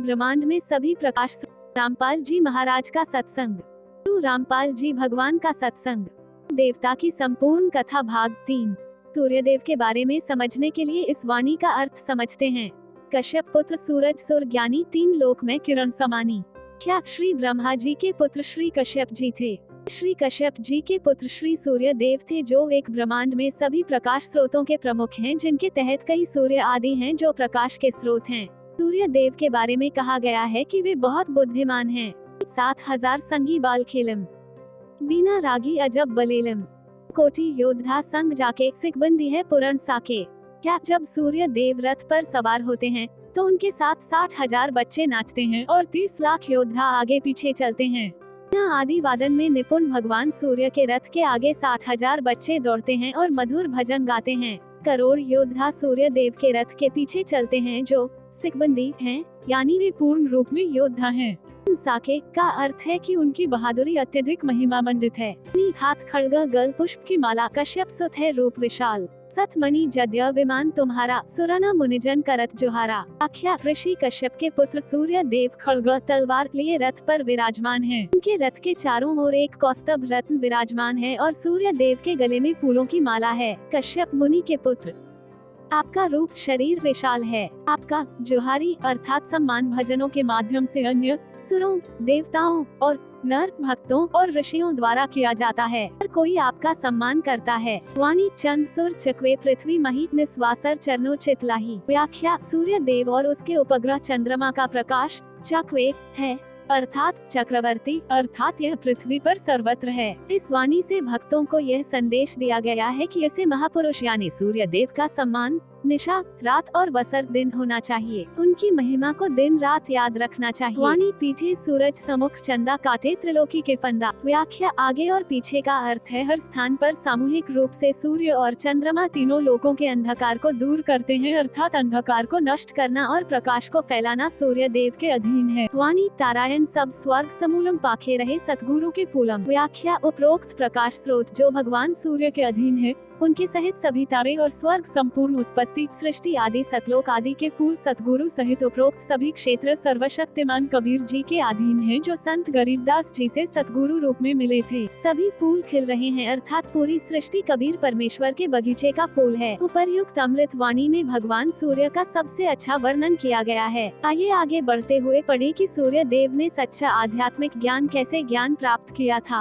ब्रह्मांड में सभी प्रकाश। रामपाल जी महाराज का सत्संग। गुरु रामपाल जी भगवान का सत्संग। देवता की संपूर्ण कथा भाग 3। सूर्यदेव के बारे में समझने के लिए इस वाणी का अर्थ समझते हैं। कश्यप पुत्र सूरज सुर ज्ञानी, 3 लोक में किरण समानी। क्या श्री ब्रह्मा जी के पुत्र श्री कश्यप जी थे। श्री कश्यप जी के पुत्र श्री सूर्य देव थे, जो एक ब्रह्मांड में सभी प्रकाश स्रोतों के प्रमुख हैं, जिनके तहत कई सूर्य आदि हैं जो प्रकाश के स्रोत हैं। सूर्य देव के बारे में कहा गया है कि वे बहुत बुद्धिमान हैं। 7000 संगी बाल खेलम, बिना रागी अजब बलेलम, कोटि योद्धा संग जाके सिकबंदी है पुरण साके। क्या जब सूर्य देव रथ पर सवार होते हैं तो उनके साथ 60,000 बच्चे नाचते हैं और 30 लाख योद्धा आगे पीछे चलते हैं। आदि वादन में निपुण भगवान सूर्य के रथ के आगे 60,000 बच्चे दौड़ते हैं और मधुर भजन गाते हैं। करोड़ योद्धा सूर्य देव के रथ के पीछे चलते हैं, जो सिकबंदी हैं, यानी वे पूर्ण रूप में योद्धा हैं। साके का अर्थ है कि उनकी बहादुरी अत्यधिक महिमा मंडित है। हाथ खड़ग गल पुष्प की माला, कश्यप सुत है रूप विशाल, सतमणि जद्य विमान तुम्हारा, सुरना मुनिजन करत जोहारा। आख्या ऋषि कश्यप के पुत्र सूर्य देव खड़ग तलवार लिए रथ पर विराजमान हैं। उनके रथ के चारों ओर एक कौस्तभ रत्न विराजमान है और सूर्य देव के गले में फूलों की माला है। कश्यप मुनि के पुत्र, आपका रूप शरीर विशाल है। आपका जोहारी अर्थात सम्मान भजनों के माध्यम से अन्य सुरों, देवताओं और नर भक्तों और ऋषियों द्वारा किया जाता है। हर कोई आपका सम्मान करता है। वाणी चंद सुर चकवे पृथ्वी मही निस्वासर चरणों चितलाही। व्याख्या सूर्य देव और उसके उपग्रह चंद्रमा का प्रकाश चकवे है, अर्थात चक्रवर्ती, अर्थात यह पृथ्वी पर सर्वत्र है। इस वाणी से भक्तों को यह संदेश दिया गया है कि ऐसे महापुरुष यानी सूर्य देव का सम्मान निशा रात और वसर दिन होना चाहिए। उनकी महिमा को दिन रात याद रखना चाहिए। वाणी पीठे सूरज समुख चंदा काटे त्रिलोकी के फंदा। व्याख्या आगे और पीछे का अर्थ है हर स्थान पर सामूहिक रूप से सूर्य और चंद्रमा तीनों लोकों के अंधकार को दूर करते हैं, अर्थात अंधकार को नष्ट करना और प्रकाश को फैलाना सूर्य देव के अधीन है। वाणी तारायण सब स्वर्ग समूलम पाखे रहे सतगुरु के फूलम। व्याख्या उपरोक्त प्रकाश स्रोत जो भगवान सूर्य के अधीन है, उनके सहित सभी तारे और स्वर्ग संपूर्ण उत्पत्ति सृष्टि आदि सतलोक आदि के फूल सतगुरु सहित उपरोक्त सभी क्षेत्र सर्वशक्तिमान कबीर जी के अधीन हैं, जो संत गरीबदास जी से सतगुरु रूप में मिले थे। सभी फूल खिल रहे हैं, अर्थात पूरी सृष्टि कबीर परमेश्वर के बगीचे का फूल है। उपर्युक्त अमृत वाणी में भगवान सूर्य का सबसे अच्छा वर्णन किया गया है। आइए आगे बढ़ते हुए पढ़ें कि सूर्य देव ने सच्चा आध्यात्मिक ज्ञान कैसे ज्ञान प्राप्त किया था।